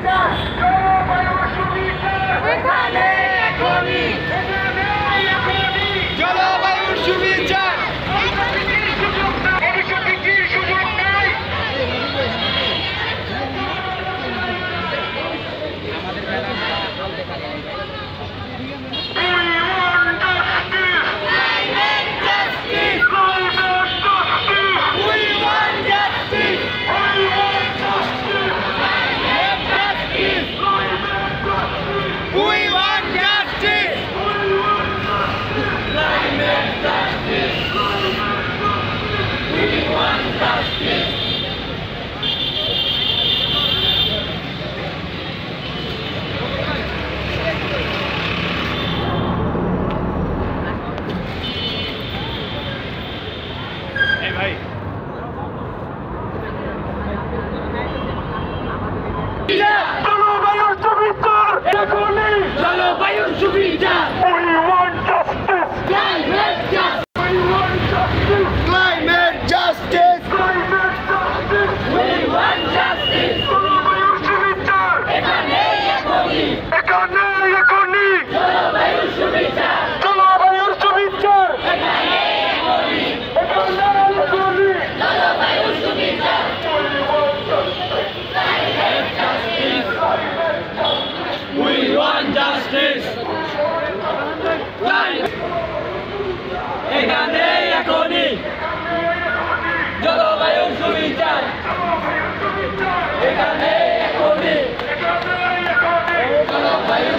জলবায়ুর সুবিচার জলবায়ুর সুবিচার We want justice. Climate justice. We want justice. Climate justice. Climate justice. We want justice. জলবায়ুর সুবিচার এখানে এখনই জলবায়ুর সুবিচার জলবায়ুর সুবিচার এখানে এখনই জলবায়ুর সুবিচার We want justice. এখানে এখনই জলবায়ুর সুবিচার এখানে এখনই জলবায়ুর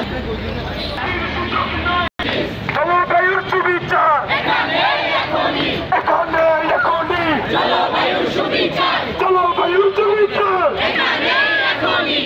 সুবিচার এখানে এখনই জলবায়ুর সুবিচার এখানে এখনই